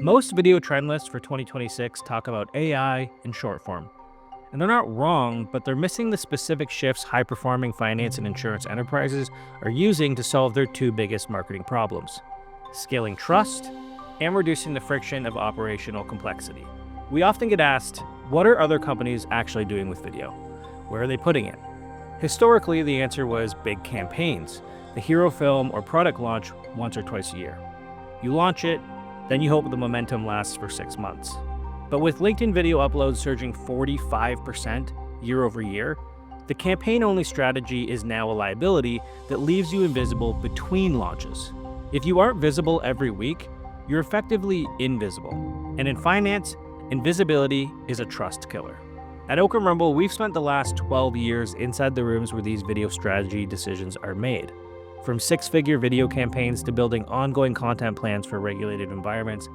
Most video trend lists for 2026 talk about AI in short form. And they're not wrong, but they're missing the specific shifts high-performing finance and insurance enterprises are using to solve their two biggest marketing problems: scaling trust and reducing the friction of operational complexity. We often get asked, what are other companies actually doing with video? Where are they putting it? Historically, the answer was big campaigns, the hero film or product launch once or twice a year. You launch it, then you hope the momentum lasts for 6 months. But with LinkedIn video uploads surging 45% year over year, the campaign-only strategy is now a liability that leaves you invisible between launches. If you aren't visible every week, you're effectively invisible. And in finance, invisibility is a trust killer. At Oakham Rumble, we've spent the last 12 years inside the rooms where these video strategy decisions are made. From six-figure video campaigns to building ongoing content plans for regulated environments,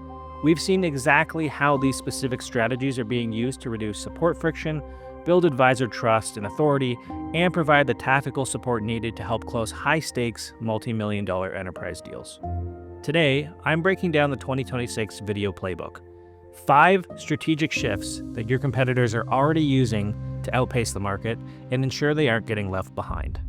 we've seen exactly how these specific strategies are being used to reduce support friction, build advisor trust and authority, and provide the tactical support needed to help close high-stakes, multi-million-dollar enterprise deals. Today, I'm breaking down the 2026 video playbook. 5 strategic shifts that your competitors are already using to outpace the market and ensure they aren't getting left behind.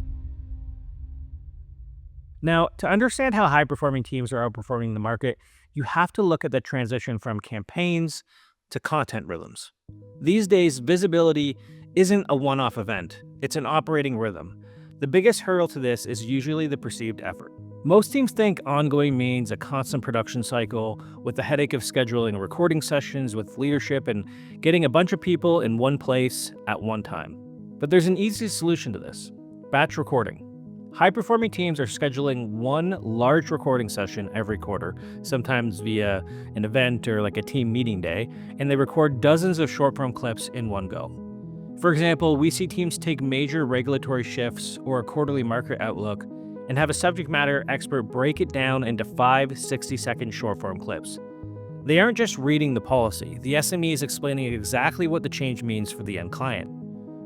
Now, to understand how high-performing teams are outperforming the market, you have to look at the transition from campaigns to content rhythms. These days, visibility isn't a one-off event, it's an operating rhythm. The biggest hurdle to this is usually the perceived effort. Most teams think ongoing means a constant production cycle with the headache of scheduling recording sessions with leadership and getting a bunch of people in one place at one time. But there's an easy solution to this: batch recording. High-performing teams are scheduling one large recording session every quarter, sometimes via an event or like a team meeting day, and they record dozens of short-form clips in one go. For example, we see teams take major regulatory shifts or a quarterly market outlook and have a subject matter expert break it down into 5 60-second short-form clips. They aren't just reading the policy, the SME is explaining exactly what the change means for the end client.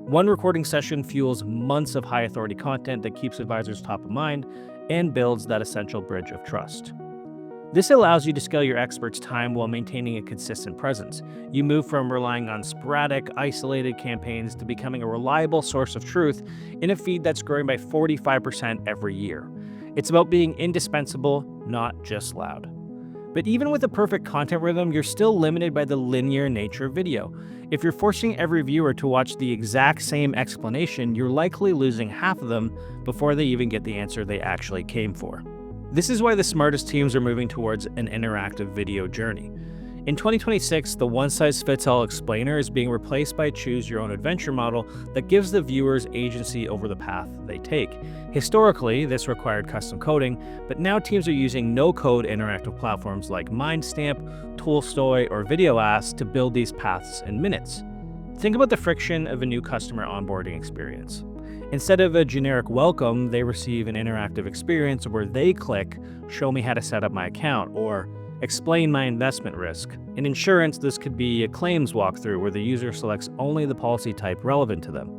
One recording session fuels months of high-authority content that keeps advisors top of mind and builds that essential bridge of trust. This allows you to scale your experts' time while maintaining a consistent presence. You move from relying on sporadic, isolated campaigns to becoming a reliable source of truth in a feed that's growing by 45% every year. It's about being indispensable, not just loud. But even with a perfect content rhythm, you're still limited by the linear nature of video. If you're forcing every viewer to watch the exact same explanation, you're likely losing half of them before they even get the answer they actually came for. This is why the smartest teams are moving towards an interactive video journey. In 2026, the one-size-fits-all explainer is being replaced by a choose-your-own-adventure model that gives the viewers agency over the path they take. Historically, this required custom coding, but now teams are using no-code interactive platforms like Mindstamp, Tolstoy, or VideoAsk to build these paths in minutes. Think about the friction of a new customer onboarding experience. Instead of a generic welcome, they receive an interactive experience where they click, "Show me how to set up my account," or "Explain my investment risk." In insurance, this could be a claims walkthrough where the user selects only the policy type relevant to them.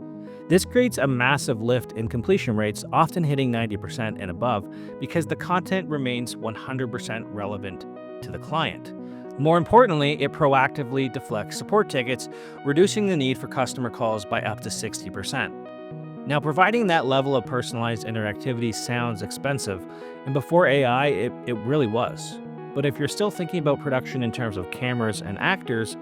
This creates a massive lift in completion rates, often hitting 90% and above, because the content remains 100% relevant to the client. More importantly, it proactively deflects support tickets, reducing the need for customer calls by up to 60%. Now, providing that level of personalized interactivity sounds expensive, and before AI, it really was. But if you're still thinking about production in terms of cameras and actors,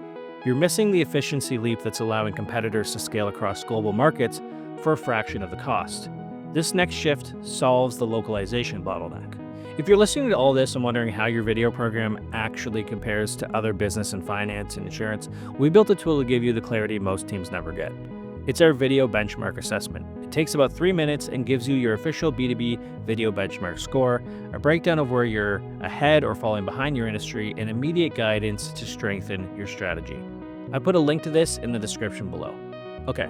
you're missing the efficiency leap that's allowing competitors to scale across global markets for a fraction of the cost. This next shift solves the localization bottleneck. If you're listening to all this and wondering how your video program actually compares to other business and finance and insurance, we built a tool to give you the clarity most teams never get. It's our video benchmark assessment. It takes about 3 minutes and gives you your official B2B video benchmark score, a breakdown of where you're ahead or falling behind your industry, and immediate guidance to strengthen your strategy. I put a link to this in the description below. Okay,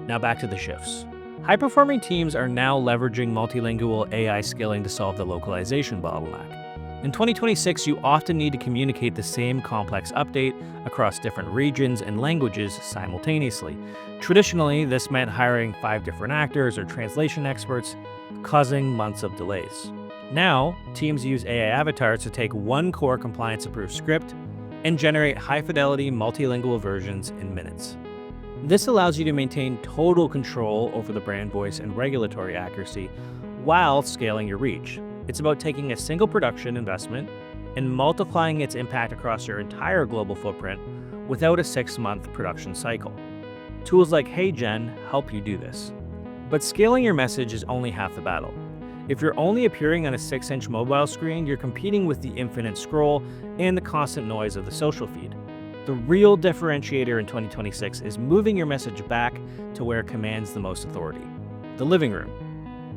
now back to the shifts. High-performing teams are now leveraging multilingual AI scaling to solve the localization bottleneck. In 2026, you often need to communicate the same complex update across different regions and languages simultaneously. Traditionally, this meant hiring 5 different actors or translation experts, causing months of delays. Now, teams use AI avatars to take one core compliance-approved script, and generate high-fidelity multilingual versions in minutes. This allows you to maintain total control over the brand voice and regulatory accuracy while scaling your reach. It's about taking a single production investment and multiplying its impact across your entire global footprint without a 6-month production cycle. Tools like HeyGen help you do this. But scaling your message is only half the battle. If you're only appearing on a 6-inch mobile screen, you're competing with the infinite scroll and the constant noise of the social feed. The real differentiator in 2026 is moving your message back to where it commands the most authority: the living room.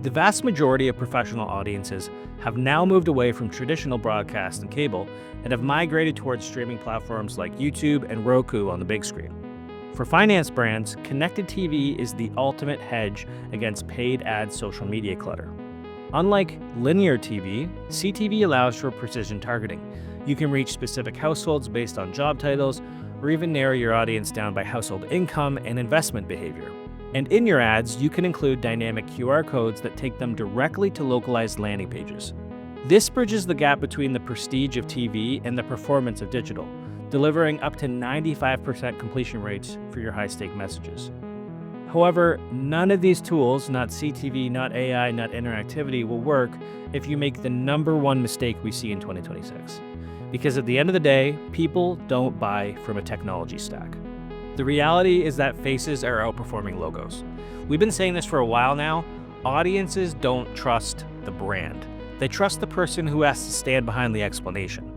The vast majority of professional audiences have now moved away from traditional broadcast and cable and have migrated towards streaming platforms like YouTube and Roku on the big screen. For finance brands, connected TV is the ultimate hedge against paid ad social media clutter. Unlike linear TV, CTV allows for precision targeting. You can reach specific households based on job titles, or even narrow your audience down by household income and investment behavior. And in your ads, you can include dynamic QR codes that take them directly to localized landing pages. This bridges the gap between the prestige of TV and the performance of digital, delivering up to 95% completion rates for your high-stake messages. However, none of these tools, not CTV, not AI, not interactivity, will work if you make the number one mistake we see in 2026. Because at the end of the day, people don't buy from a technology stack. The reality is that faces are outperforming logos. We've been saying this for a while now. Audiences don't trust the brand. They trust the person who has to stand behind the explanation.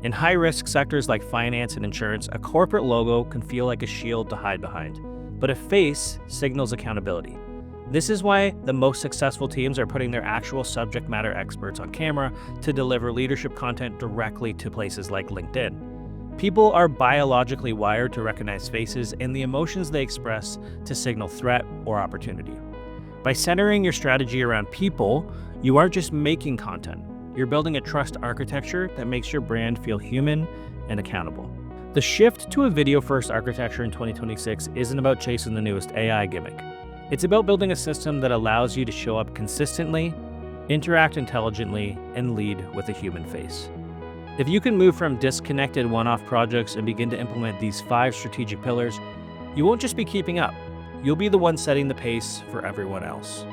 In high-risk sectors like finance and insurance, a corporate logo can feel like a shield to hide behind. But a face signals accountability. This is why the most successful teams are putting their actual subject matter experts on camera to deliver leadership content directly to places like LinkedIn. People are biologically wired to recognize faces and the emotions they express to signal threat or opportunity. By centering your strategy around people, you aren't just making content. You're building a trust architecture that makes your brand feel human and accountable. The shift to a video-first architecture in 2026 isn't about chasing the newest AI gimmick. It's about building a system that allows you to show up consistently, interact intelligently, and lead with a human face. If you can move from disconnected one-off projects and begin to implement these 5 strategic pillars, you won't just be keeping up. You'll be the one setting the pace for everyone else.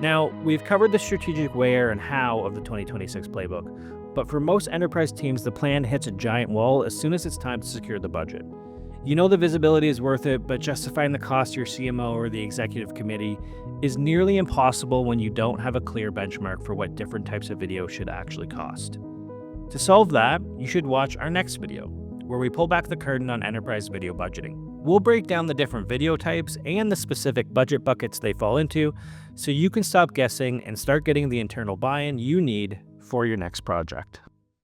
Now, we've covered the strategic where and how of the 2026 playbook, but for most enterprise teams, the plan hits a giant wall as soon as it's time to secure the budget. You know the visibility is worth it, but justifying the cost to your CMO or the executive committee is nearly impossible when you don't have a clear benchmark for what different types of video should actually cost. To solve that, you should watch our next video, where we pull back the curtain on enterprise video budgeting. We'll break down the different video types and the specific budget buckets they fall into, so you can stop guessing and start getting the internal buy-in you need for your next project.